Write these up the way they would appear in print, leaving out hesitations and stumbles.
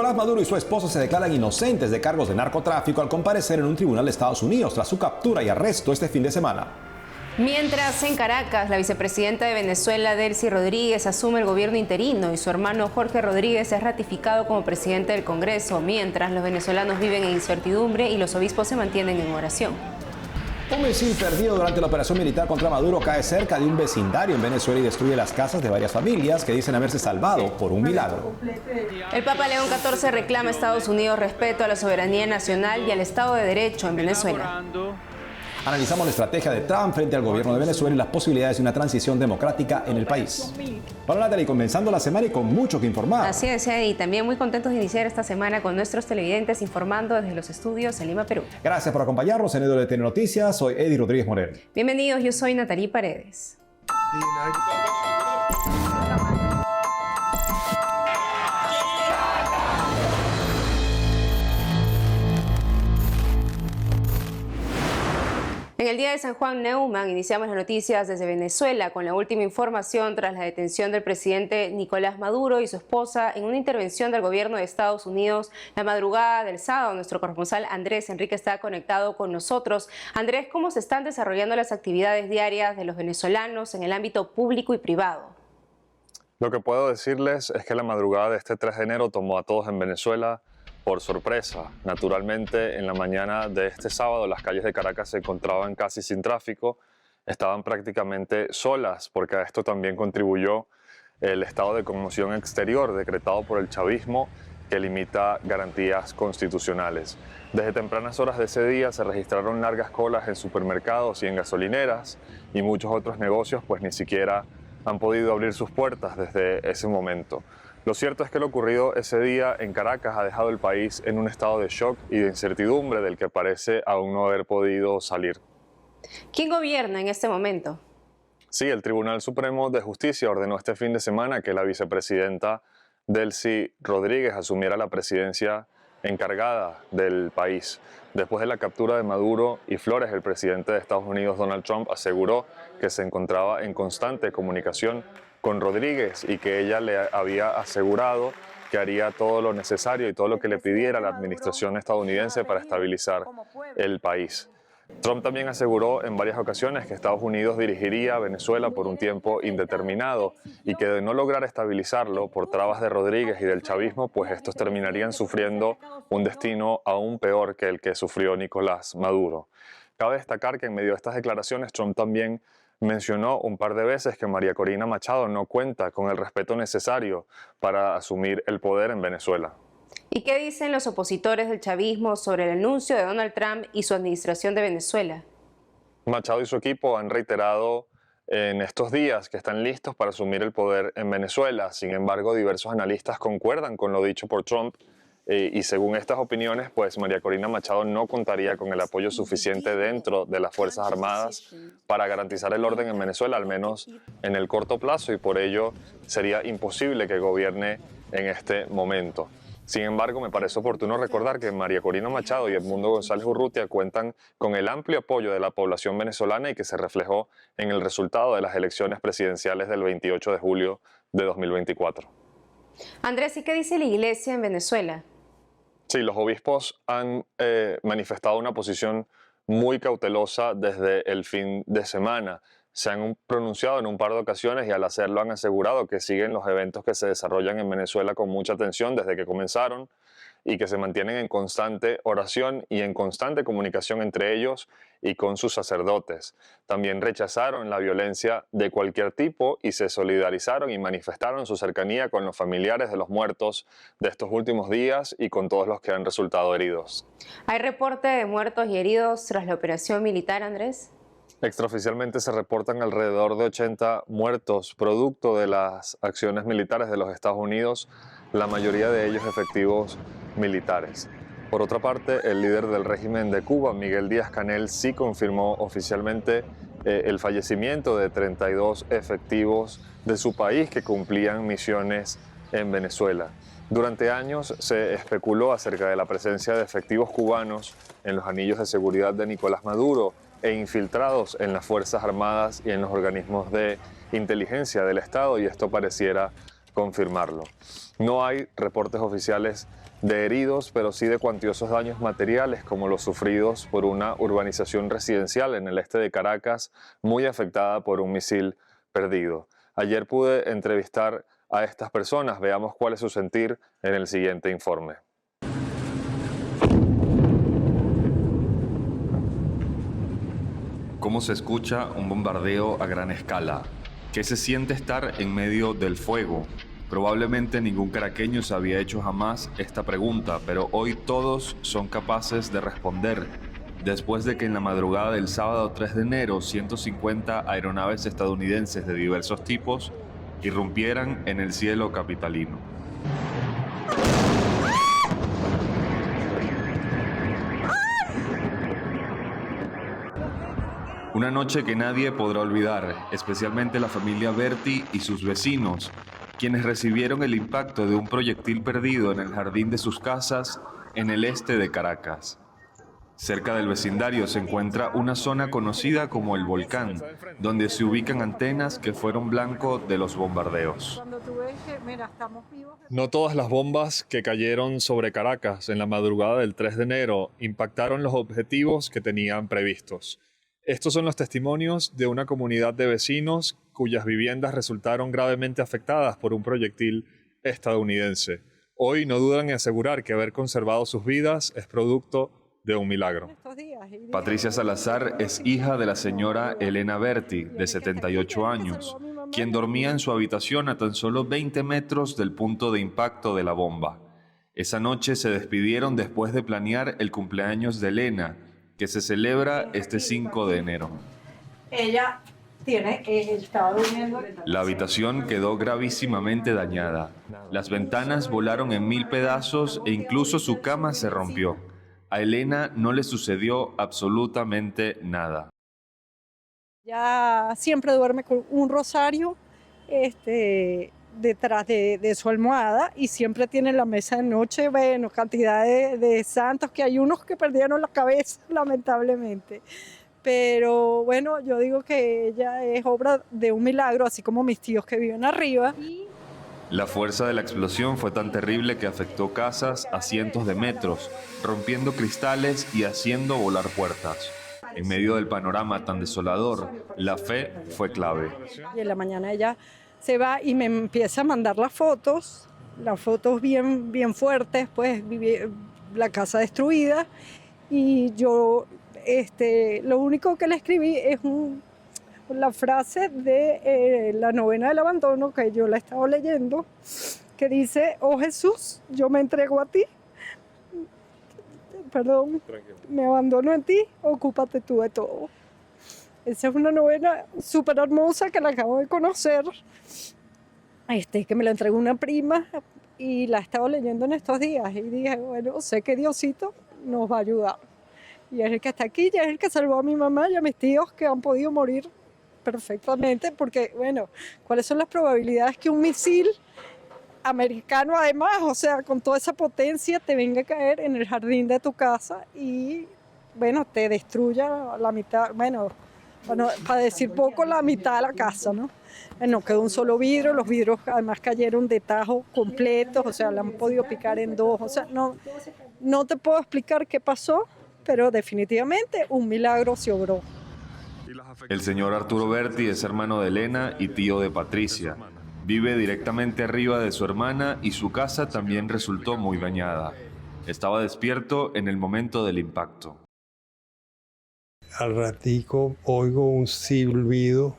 Nicolás Maduro y su esposa se declaran inocentes de cargos de narcotráfico al comparecer en un tribunal de Estados Unidos tras su captura y arresto este fin de semana. Mientras en Caracas, la vicepresidenta de Venezuela, Delcy Rodríguez, asume el gobierno interino y su hermano Jorge Rodríguez es ratificado como presidente del Congreso, mientras los venezolanos viven en incertidumbre y los obispos se mantienen en oración. Un misil perdido durante la operación militar contra Maduro cae cerca de un vecindario en Venezuela y destruye las casas de varias familias que dicen haberse salvado por un milagro. El Papa León XIV reclama a Estados Unidos respeto a la soberanía nacional y al Estado de Derecho en Venezuela. Analizamos la estrategia de Trump frente al gobierno de Venezuela y las posibilidades de una transición democrática en el país. Bueno, Natalie, comenzando la semana y con mucho que informar. Así es, y también muy contentos de iniciar esta semana con nuestros televidentes informando desde los estudios en Lima, Perú. Gracias por acompañarnos en EWTN Noticias. Soy Eddie Rodríguez Moreno. Bienvenidos, yo soy Natalie Paredes. En el día de San Juan Neumann iniciamos las noticias desde Venezuela con la última información tras la detención del presidente Nicolás Maduro y su esposa en una intervención del gobierno de Estados Unidos la madrugada del sábado. Nuestro corresponsal Andrés Enrique está conectado con nosotros. Andrés, ¿cómo se están desarrollando las actividades diarias de los venezolanos en el ámbito público y privado? Lo que puedo decirles es que la madrugada de este 3 de enero tomó a todos en Venezuela por sorpresa. Naturalmente, en la mañana de este sábado las calles de Caracas se encontraban casi sin tráfico, estaban prácticamente solas, porque a esto también contribuyó el estado de conmoción exterior decretado por el chavismo que limita garantías constitucionales. Desde tempranas horas de ese día se registraron largas colas en supermercados y en gasolineras y muchos otros negocios pues ni siquiera han podido abrir sus puertas desde ese momento. Lo cierto es que lo ocurrido ese día en Caracas ha dejado el país en un estado de shock y de incertidumbre del que parece aún no haber podido salir. ¿Quién gobierna en este momento? Sí, el Tribunal Supremo de Justicia ordenó este fin de semana que la vicepresidenta Delcy Rodríguez asumiera la presidencia encargada del país. Después de la captura de Maduro y Flores, el presidente de Estados Unidos, Donald Trump, aseguró que se encontraba en constante comunicación con Rodríguez y que ella le había asegurado que haría todo lo necesario y todo lo que le pidiera la administración estadounidense para estabilizar el país. Trump también aseguró en varias ocasiones que Estados Unidos dirigiría a Venezuela por un tiempo indeterminado y que de no lograr estabilizarlo por trabas de Rodríguez y del chavismo, pues estos terminarían sufriendo un destino aún peor que el que sufrió Nicolás Maduro. Cabe destacar que en medio de estas declaraciones Trump también mencionó un par de veces que María Corina Machado no cuenta con el respeto necesario para asumir el poder en Venezuela. ¿Y qué dicen los opositores del chavismo sobre el anuncio de Donald Trump y su administración de Venezuela? Machado y su equipo han reiterado en estos días que están listos para asumir el poder en Venezuela. Sin embargo, diversos analistas concuerdan con lo dicho por Trump y según estas opiniones, pues María Corina Machado no contaría con el apoyo suficiente dentro de las Fuerzas Armadas para garantizar el orden en Venezuela, al menos en el corto plazo, y por ello sería imposible que gobierne en este momento. Sin embargo, me parece oportuno recordar que María Corina Machado y Edmundo González Urrutia cuentan con el amplio apoyo de la población venezolana y que se reflejó en el resultado de las elecciones presidenciales del 28 de julio de 2024. Andrés, ¿y qué dice la Iglesia en Venezuela? Sí, los obispos han manifestado una posición muy cautelosa desde el fin de semana. Se han pronunciado en un par de ocasiones y al hacerlo han asegurado que siguen los eventos que se desarrollan en Venezuela con mucha atención desde que comenzaron y que se mantienen en constante oración y en constante comunicación entre ellos y con sus sacerdotes. También rechazaron la violencia de cualquier tipo y se solidarizaron y manifestaron su cercanía con los familiares de los muertos de estos últimos días y con todos los que han resultado heridos. ¿Hay reporte de muertos y heridos tras la operación militar, Andrés? Extraoficialmente se reportan alrededor de 80 muertos producto de las acciones militares de los Estados Unidos, la mayoría de ellos efectivos militares. Por otra parte, el líder del régimen de Cuba, Miguel Díaz-Canel, sí confirmó oficialmente el fallecimiento de 32 efectivos de su país que cumplían misiones en Venezuela. Durante años se especuló acerca de la presencia de efectivos cubanos en los anillos de seguridad de Nicolás Maduro e infiltrados en las Fuerzas Armadas y en los organismos de inteligencia del Estado, y esto pareciera confirmarlo. No hay reportes oficiales de heridos, pero sí de cuantiosos daños materiales, como los sufridos por una urbanización residencial en el este de Caracas, muy afectada por un misil perdido. Ayer pude entrevistar a estas personas. Veamos cuál es su sentir en el siguiente informe. ¿Cómo se escucha un bombardeo a gran escala? ¿Qué se siente estar en medio del fuego? Probablemente ningún caraqueño se había hecho jamás esta pregunta, pero hoy todos son capaces de responder. Después de que en la madrugada del sábado 3 de enero 150 aeronaves estadounidenses de diversos tipos irrumpieran en el cielo capitalino. Una noche que nadie podrá olvidar, especialmente la familia Berti y sus vecinos, quienes recibieron el impacto de un proyectil perdido en el jardín de sus casas en el este de Caracas. Cerca del vecindario se encuentra una zona conocida como el Volcán, donde se ubican antenas que fueron blanco de los bombardeos. No todas las bombas que cayeron sobre Caracas en la madrugada del 3 de enero impactaron los objetivos que tenían previstos. Estos son los testimonios de una comunidad de vecinos cuyas viviendas resultaron gravemente afectadas por un proyectil estadounidense. Hoy no dudan en asegurar que haber conservado sus vidas es producto de un milagro. Patricia Salazar es hija de la señora Elena Berti, de 78 años, quien dormía en su habitación a tan solo 20 metros del punto de impacto de la bomba. Esa noche se despidieron después de planear el cumpleaños de Elena, que se celebra este 5 de enero. Ella estaba durmiendo. La habitación quedó gravísimamente dañada. Las ventanas volaron en 1000 pedazos e incluso su cama se rompió. A Elena no le sucedió absolutamente nada. Ya siempre duerme con un rosario detrás de su almohada y siempre tiene en la mesa de noche, bueno, cantidad de santos, que hay unos que perdieron la cabeza, lamentablemente. Pero bueno, yo digo que ella es obra de un milagro, así como mis tíos que viven arriba. La fuerza de la explosión fue tan terrible que afectó casas a cientos de metros, rompiendo cristales y haciendo volar puertas. En medio del panorama tan desolador, la fe fue clave. Y en la mañana ella se va y me empieza a mandar las fotos bien fuertes, pues la casa destruida. Y yo lo único que le escribí es la frase de la novena del abandono, que yo la he estado leyendo, que dice: oh Jesús, yo me entrego a ti, me abandono en ti, ocúpate tú de todo. Esa es una novena súper hermosa que la acabo de conocer, que me la entregó una prima y la he estado leyendo en estos días y dije, bueno, sé que Diosito nos va a ayudar. Y es el que está aquí, y es el que salvó a mi mamá y a mis tíos, que han podido morir perfectamente, porque, bueno, ¿cuáles son las probabilidades que un misil americano, además, o sea, con toda esa potencia, te venga a caer en el jardín de tu casa y, bueno, te destruya la mitad, bueno, para decir poco, la mitad de la casa, ¿no? No quedó un solo vidrio, los vidrios además cayeron de tajo completos, o sea, la han podido picar en dos, o sea, no te puedo explicar qué pasó, pero definitivamente un milagro se obró. El señor Arturo Berti es hermano de Elena y tío de Patricia. Vive directamente arriba de su hermana y su casa también resultó muy dañada. Estaba despierto en el momento del impacto. Al ratico oigo un silbido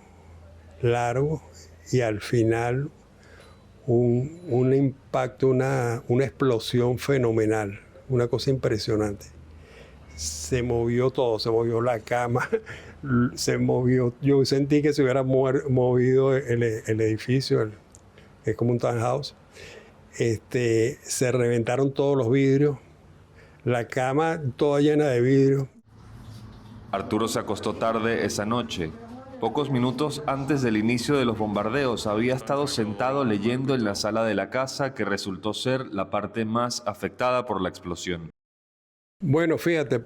largo y al final un impacto, una explosión fenomenal, una cosa impresionante. Se movió todo, se movió la cama, se movió, yo sentí que se hubiera movido el edificio, es como un townhouse. Se reventaron todos los vidrios, la cama toda llena de vidrio. Arturo se acostó tarde esa noche. Pocos minutos antes del inicio de los bombardeos había estado sentado leyendo en la sala de la casa, que resultó ser la parte más afectada por la explosión. Bueno, fíjate,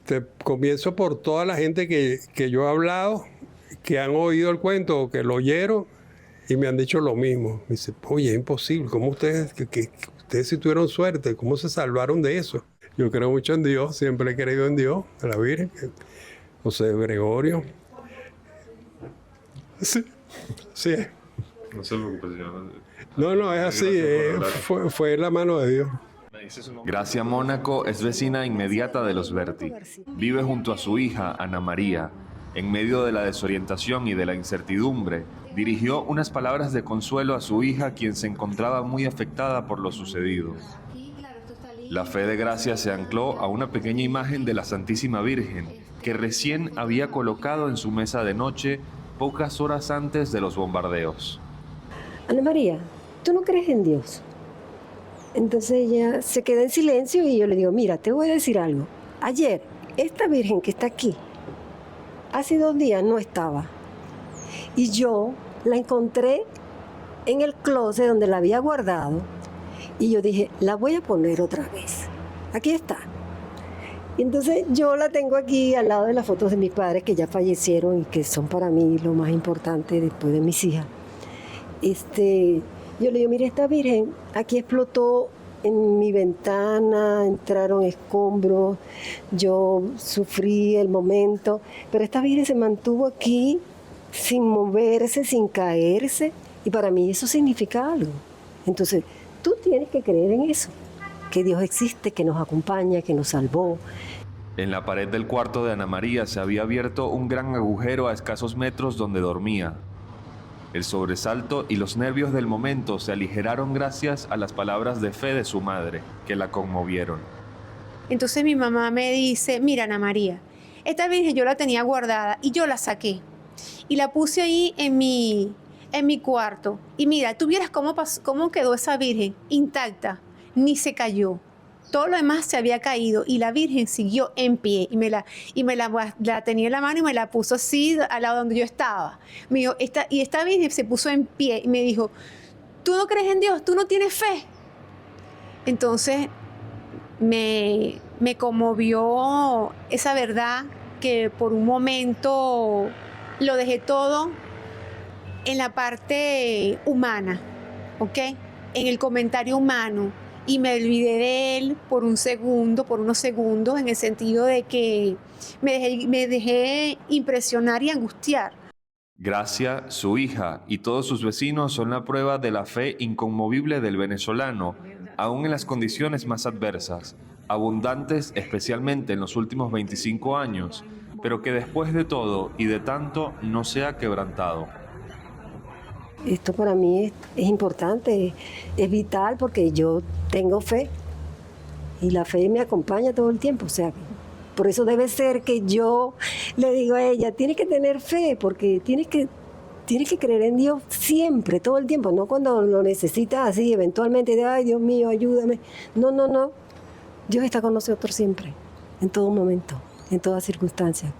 te comienzo por toda la gente que yo he hablado, que han oído el cuento o que lo oyeron. y me han dicho lo mismo. Me dice, oye, es imposible, ¿cómo ustedes, que ustedes sí tuvieron suerte? ¿Cómo se salvaron de eso? Yo creo mucho en Dios, siempre he creído en Dios, en la Virgen, José Gregorio. Sí, sí es. No se preocupe, señor. No, es así, fue la mano de Dios. Gracia Mónaco es vecina inmediata de los Berti. Vive junto a su hija, Ana María. En medio de la desorientación y de la incertidumbre, dirigió unas palabras de consuelo a su hija, quien se encontraba muy afectada por lo sucedido. La fe de Gracia se ancló a una pequeña imagen de la Santísima Virgen, que recién había colocado en su mesa de noche pocas horas antes de los bombardeos. Ana María, ¿tú no crees en Dios? Entonces ella se queda en silencio y yo le digo, mira, te voy a decir algo. Ayer, esta Virgen que está aquí, hace 2 días no estaba. Y yo la encontré en el closet donde la había guardado. Y yo dije, la voy a poner otra vez. Aquí está. Y entonces yo la tengo aquí al lado de las fotos de mis padres que ya fallecieron y que son para mí lo más importante después de mis hijas. Yo le digo, mire, esta Virgen aquí explotó en mi ventana, entraron escombros, yo sufrí el momento, pero esta Virgen se mantuvo aquí sin moverse, sin caerse, y para mí eso significa algo. Entonces, tú tienes que creer en eso, que Dios existe, que nos acompaña, que nos salvó. En la pared del cuarto de Ana María se había abierto un gran agujero a escasos metros donde dormía. El sobresalto y los nervios del momento se aligeraron gracias a las palabras de fe de su madre, que la conmovieron. Entonces mi mamá me dice, mira Ana María, esta Virgen yo la tenía guardada y yo la saqué y la puse ahí en mi cuarto. Y mira, tú vieras cómo quedó esa Virgen intacta, ni se cayó. Todo lo demás se había caído y la Virgen siguió en pie y la tenía en la mano y me la puso así al lado donde yo estaba. Me dijo, esta Virgen se puso en pie y me dijo, ¿tú no crees en Dios? ¿Tú no tienes fe? Entonces me conmovió esa verdad que por un momento lo dejé todo en la parte humana, ¿ok? En el comentario humano. Y me olvidé de él por unos segundos, en el sentido de que me dejé impresionar y angustiar. Gracia, su hija y todos sus vecinos son la prueba de la fe inconmovible del venezolano, aún en las condiciones más adversas, abundantes especialmente en los últimos 25 años, pero que después de todo y de tanto no se ha quebrantado. Esto para mí es importante, es vital porque yo tengo fe y la fe me acompaña todo el tiempo. O sea, por eso debe ser que yo le digo a ella, tienes que tener fe porque tienes que creer en Dios siempre, todo el tiempo, no cuando lo necesitas así, eventualmente de, ay Dios mío, ayúdame. No, Dios está con nosotros siempre, en todo momento, en todas circunstancias.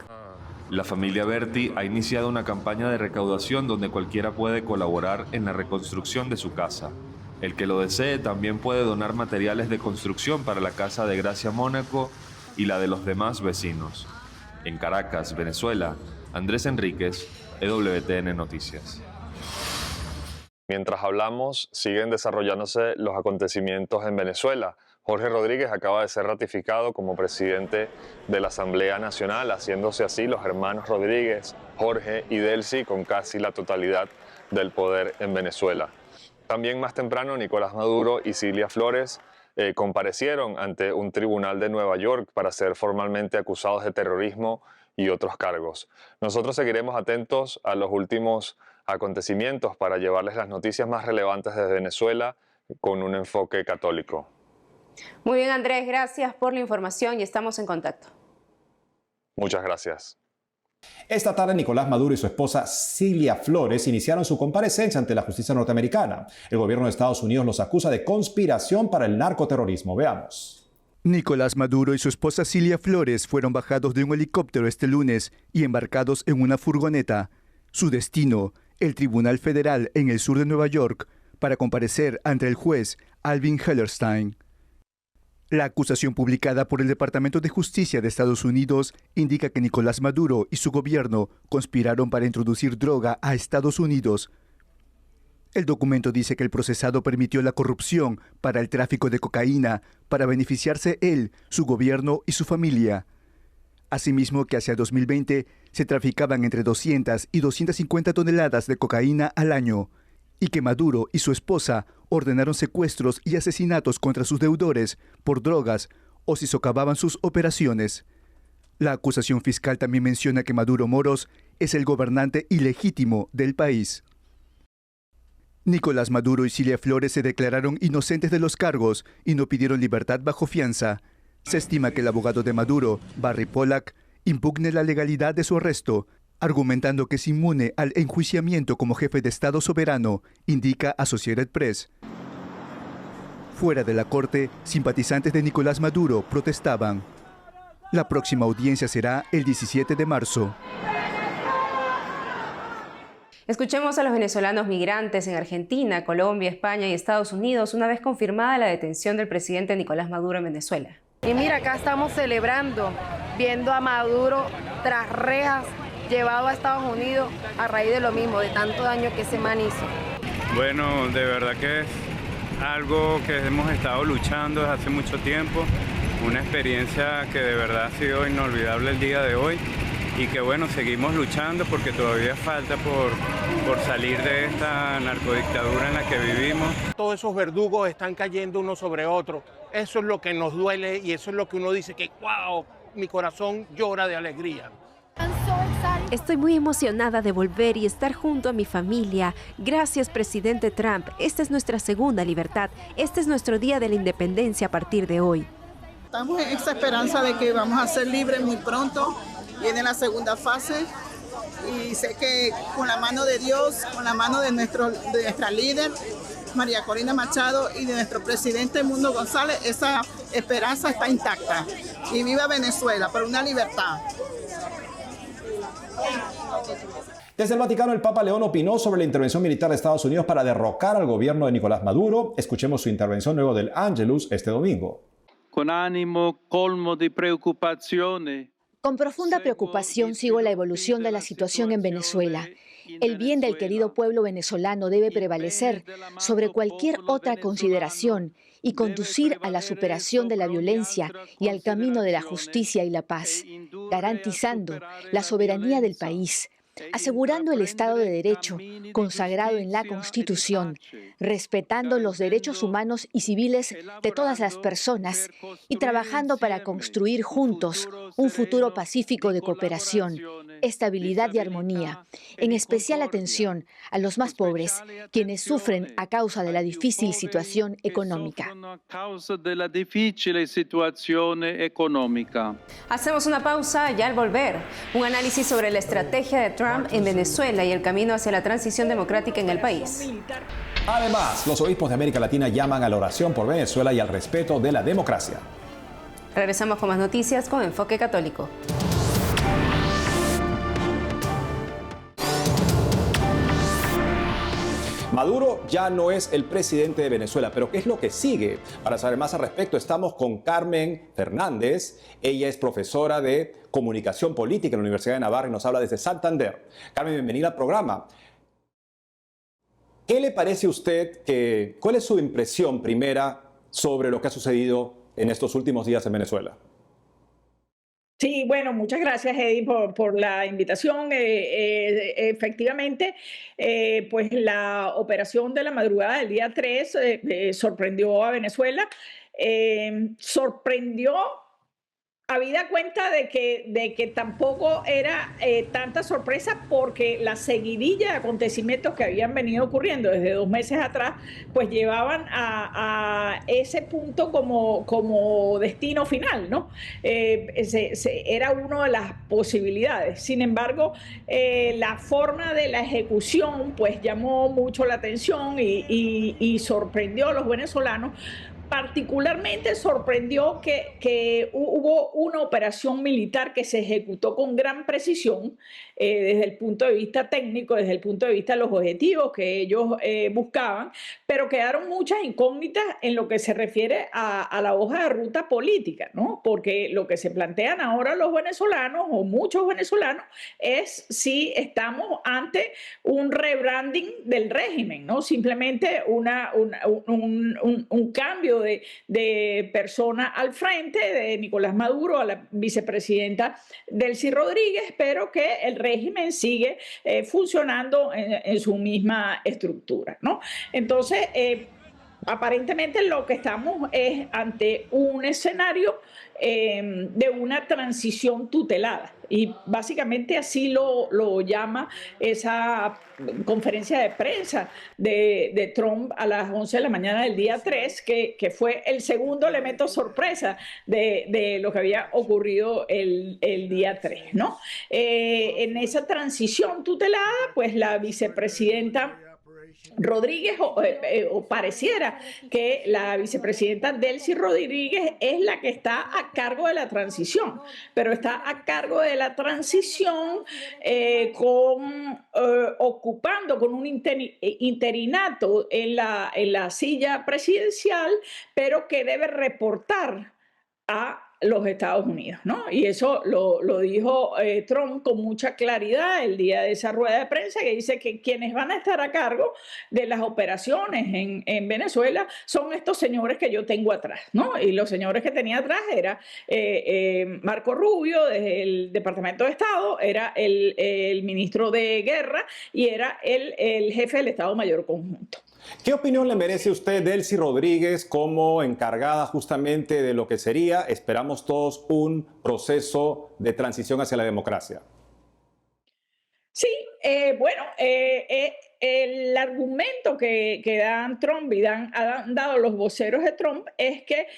La familia Berti ha iniciado una campaña de recaudación donde cualquiera puede colaborar en la reconstrucción de su casa. El que lo desee también puede donar materiales de construcción para la casa de Gracia Mónaco y la de los demás vecinos. En Caracas, Venezuela, Andrés Enríquez, EWTN Noticias. Mientras hablamos, siguen desarrollándose los acontecimientos en Venezuela. Jorge Rodríguez acaba de ser ratificado como presidente de la Asamblea Nacional, haciéndose así los hermanos Rodríguez, Jorge y Delcy con casi la totalidad del poder en Venezuela. También más temprano, Nicolás Maduro y Cilia Flores comparecieron ante un tribunal de Nueva York para ser formalmente acusados de terrorismo y otros cargos. Nosotros seguiremos atentos a los últimos acontecimientos para llevarles las noticias más relevantes desde Venezuela con un enfoque católico. Muy bien, Andrés, gracias por la información y estamos en contacto. Muchas gracias. Esta tarde, Nicolás Maduro y su esposa Cilia Flores iniciaron su comparecencia ante la justicia norteamericana. El gobierno de Estados Unidos los acusa de conspiración para el narcoterrorismo. Veamos. Nicolás Maduro y su esposa Cilia Flores fueron bajados de un helicóptero este lunes y embarcados en una furgoneta. Su destino, el Tribunal Federal en el sur de Nueva York, para comparecer ante el juez Alvin Hellerstein. La acusación publicada por el Departamento de Justicia de Estados Unidos indica que Nicolás Maduro y su gobierno conspiraron para introducir droga a Estados Unidos. El documento dice que el procesado permitió la corrupción para el tráfico de cocaína para beneficiarse él, su gobierno y su familia. Asimismo que hacia 2020 se traficaban entre 200 y 250 toneladas de cocaína al año y que Maduro y su esposa ordenaron secuestros y asesinatos contra sus deudores por drogas o si socavaban sus operaciones. La acusación fiscal también menciona que Maduro Moros es el gobernante ilegítimo del país. Nicolás Maduro y Cilia Flores se declararon inocentes de los cargos y no pidieron libertad bajo fianza. Se estima que el abogado de Maduro, Barry Pollack, impugne la legalidad de su arresto, argumentando que es inmune al enjuiciamiento como jefe de Estado soberano, indica Associated Press. Fuera de la corte, simpatizantes de Nicolás Maduro protestaban. La próxima audiencia será el 17 de marzo. Escuchemos a los venezolanos migrantes en Argentina, Colombia, España y Estados Unidos una vez confirmada la detención del presidente Nicolás Maduro en Venezuela. Y mira, acá estamos celebrando, viendo a Maduro tras rejas, llevado a Estados Unidos a raíz de lo mismo, de tanto daño que ese man hizo. Bueno, de verdad que es algo que hemos estado luchando desde hace mucho tiempo, una experiencia que de verdad ha sido inolvidable el día de hoy. Y que bueno, seguimos luchando porque todavía falta por salir de esta narcodictadura en la que vivimos. Todos esos verdugos están cayendo uno sobre otro. Eso es lo que nos duele y eso es lo que uno dice que wow, mi corazón llora de alegría. Estoy muy emocionada de volver y estar junto a mi familia. Gracias, presidente Trump. Esta es nuestra segunda libertad. Este es nuestro día de la independencia a partir de hoy. Estamos en esa esperanza de que vamos a ser libres muy pronto. Viene la segunda fase y sé que con la mano de Dios, con la mano de nuestra líder, María Corina Machado, y de nuestro presidente Edmundo González, esa esperanza está intacta. Y viva Venezuela, por una libertad. Desde el Vaticano, el Papa León opinó sobre la intervención militar de Estados Unidos para derrocar al gobierno de Nicolás Maduro. Escuchemos su intervención luego del Angelus este domingo. Con ánimo colmo de preocupaciones. Con profunda preocupación sigo la evolución de la situación en Venezuela. El bien del querido pueblo venezolano debe prevalecer sobre cualquier otra consideración y conducir a la superación de la violencia y al camino de la justicia y la paz, garantizando la soberanía del país, asegurando el Estado de Derecho consagrado en la Constitución, respetando los derechos humanos y civiles de todas las personas y trabajando para construir juntos un futuro pacífico de cooperación, estabilidad y armonía, en especial atención a los más pobres, quienes sufren a causa de la difícil situación económica. Hacemos una pausa y al volver, un análisis sobre la estrategia de Trump en Venezuela y el camino hacia la transición democrática en el país. Además, los obispos de América Latina llaman a la oración por Venezuela y al respeto de la democracia. Regresamos con más noticias con Enfoque Católico. Maduro ya no es el presidente de Venezuela, pero ¿qué es lo que sigue? Para saber más al respecto, estamos con Carmen Fernández. Ella es profesora de Comunicación Política en la Universidad de Navarra y nos habla desde Santander. Carmen, bienvenida al programa. ¿Qué le parece a usted cuál es su impresión primera sobre lo que ha sucedido en estos últimos días en Venezuela? Sí, bueno, muchas gracias, Eddie, por la invitación. Efectivamente, pues la operación de la madrugada del día 3 sorprendió a Venezuela. Sorprendió habida cuenta de que tampoco era tanta sorpresa, porque la seguidilla de acontecimientos que habían venido ocurriendo desde 2 meses atrás, pues llevaban a ese punto como destino final, ¿no? Era una de las posibilidades. Sin embargo, la forma de la ejecución pues llamó mucho la atención y sorprendió a los venezolanos, particularmente sorprendió que hubo una operación militar que se ejecutó con gran precisión desde el punto de vista técnico, desde el punto de vista de los objetivos que ellos buscaban, pero quedaron muchas incógnitas en lo que se refiere a la hoja de ruta política, ¿no? Porque lo que se plantean ahora los venezolanos o muchos venezolanos es si estamos ante un rebranding del régimen, ¿no? Simplemente un cambio de persona al frente, de Nicolás Maduro a la vicepresidenta Delcy Rodríguez, pero que el régimen sigue funcionando en su misma estructura, ¿no? Entonces, aparentemente lo que estamos es ante un escenario de una transición tutelada, y básicamente así lo llama esa conferencia de prensa de Trump a las 11 de la mañana del día 3, que fue el segundo elemento sorpresa de lo que había ocurrido el día 3, ¿no? En esa transición tutelada, pues la vicepresidenta Rodríguez, o pareciera que la vicepresidenta Delcy Rodríguez es la que está a cargo de la transición, pero está a cargo de la transición ocupando con un interinato en la silla presidencial, pero que debe reportar a los Estados Unidos, ¿no? Y eso lo dijo Trump con mucha claridad el día de esa rueda de prensa, que dice que quienes van a estar a cargo de las operaciones en Venezuela son estos señores que yo tengo atrás, ¿no? Y los señores que tenía atrás era Marco Rubio, desde el Departamento de Estado, era el ministro de Guerra y era el jefe del Estado Mayor Conjunto. ¿Qué opinión le merece usted Delcy Rodríguez como encargada justamente de lo que sería, esperamos todos, un proceso de transición hacia la democracia? Sí, bueno, el argumento que dan Trump y han dado los voceros de Trump es que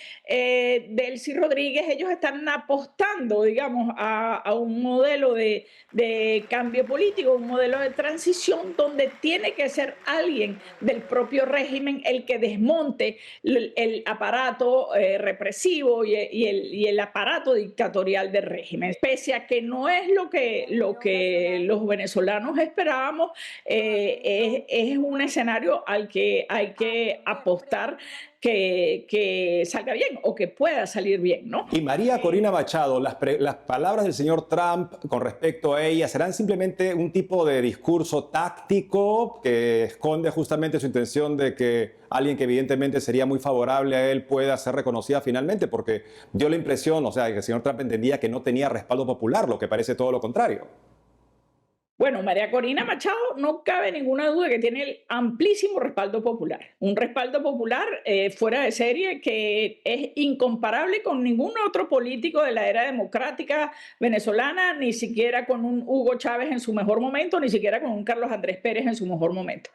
Delcy Rodríguez, ellos están apostando, digamos, a un modelo de cambio político, un modelo de transición donde tiene que ser alguien del propio régimen el que desmonte el aparato represivo y el aparato dictatorial del régimen. Pese a que no es lo que los venezolanos esperábamos, es un escenario al que hay que apostar que salga bien o que pueda salir bien, ¿no? Y María Corina Machado, las palabras del señor Trump con respecto a ella, ¿serán simplemente un tipo de discurso táctico que esconde justamente su intención de que alguien que evidentemente sería muy favorable a él pueda ser reconocida finalmente? Porque dio la impresión, o sea, que el señor Trump entendía que no tenía respaldo popular, lo que parece todo lo contrario. Bueno, María Corina Machado no cabe ninguna duda que tiene el amplísimo respaldo popular. Un respaldo popular fuera de serie que es incomparable con ningún otro político de la era democrática venezolana, ni siquiera con un Hugo Chávez en su mejor momento, ni siquiera con un Carlos Andrés Pérez en su mejor momento.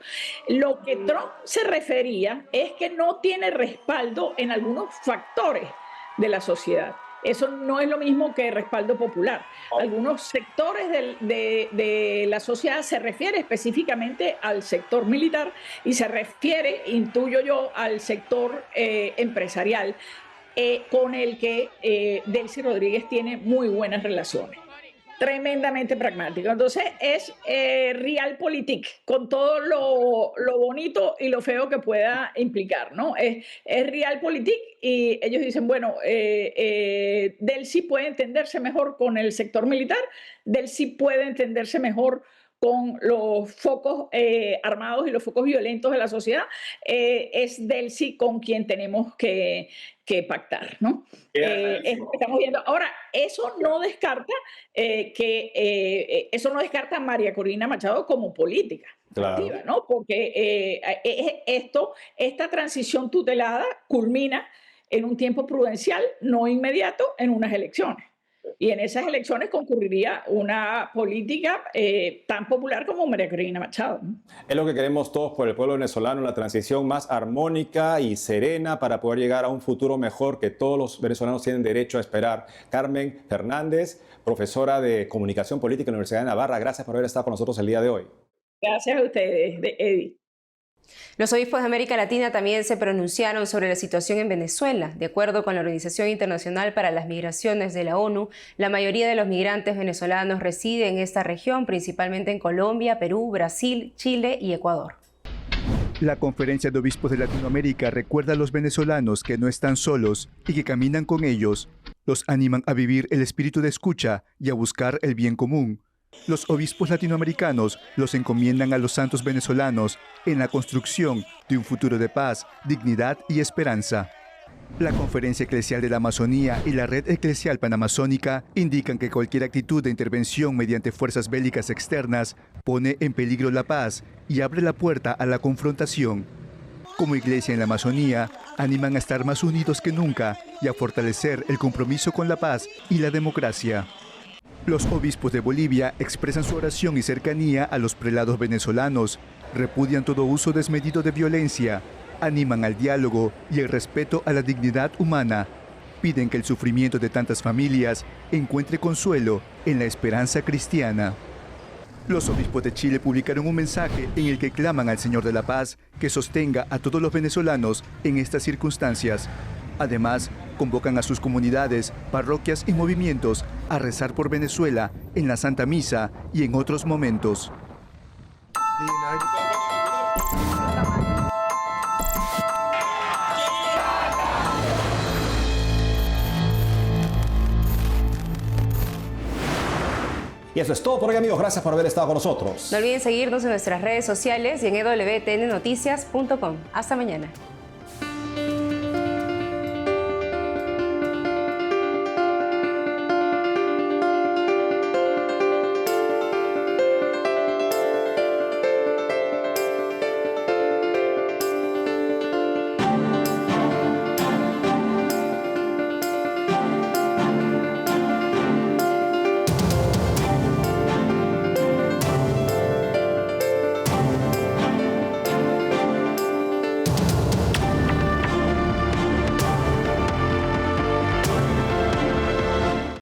Lo que Trump se refería es que no tiene respaldo en algunos factores de la sociedad. Eso no es lo mismo que respaldo popular. Algunos sectores de la sociedad se refiere específicamente al sector militar y se refiere, intuyo yo, al sector empresarial, con el que Delcy Rodríguez tiene muy buenas relaciones. Tremendamente pragmático. Entonces es realpolitik, con todo lo bonito y lo feo que pueda implicar, ¿no? Es realpolitik y ellos dicen, bueno, Delcy puede entenderse mejor con el sector militar, Delcy puede entenderse mejor con los focos armados y los focos violentos de la sociedad, es Delcy con quien tenemos que pactar, ¿no? Estamos viendo. Ahora, eso no descarta a María Corina Machado como política. Claro. Activa, ¿no? Porque esta transición tutelada culmina en un tiempo prudencial, no inmediato, en unas elecciones. Y en esas elecciones concurriría una política tan popular como María Corina Machado, ¿no? Es lo que queremos todos por el pueblo venezolano, la transición más armónica y serena para poder llegar a un futuro mejor que todos los venezolanos tienen derecho a esperar. Carmen Fernández, profesora de Comunicación Política en la Universidad de Navarra, gracias por haber estado con nosotros el día de hoy. Gracias a ustedes, Eddie. Los obispos de América Latina también se pronunciaron sobre la situación en Venezuela. De acuerdo con la Organización Internacional para las Migraciones de la ONU, la mayoría de los migrantes venezolanos residen en esta región, principalmente en Colombia, Perú, Brasil, Chile y Ecuador. La Conferencia de Obispos de Latinoamérica recuerda a los venezolanos que no están solos y que caminan con ellos. Los animan a vivir el espíritu de escucha y a buscar el bien común. Los obispos latinoamericanos los encomiendan a los santos venezolanos en la construcción de un futuro de paz, dignidad y esperanza. La Conferencia Eclesial de la Amazonía y la Red Eclesial Panamazónica indican que cualquier actitud de intervención mediante fuerzas bélicas externas pone en peligro la paz y abre la puerta a la confrontación. Como iglesia en la Amazonía, animan a estar más unidos que nunca y a fortalecer el compromiso con la paz y la democracia. Los obispos de Bolivia expresan su oración y cercanía a los prelados venezolanos, repudian todo uso desmedido de violencia, animan al diálogo y el respeto a la dignidad humana, piden que el sufrimiento de tantas familias encuentre consuelo en la esperanza cristiana. Los obispos de Chile publicaron un mensaje en el que claman al Señor de la Paz que sostenga a todos los venezolanos en estas circunstancias. Además, convocan a sus comunidades, parroquias y movimientos a rezar por Venezuela en la Santa Misa y en otros momentos. Y eso es todo por hoy, amigos. Gracias por haber estado con nosotros. No olviden seguirnos en nuestras redes sociales y en www.tnnoticias.com. Hasta mañana.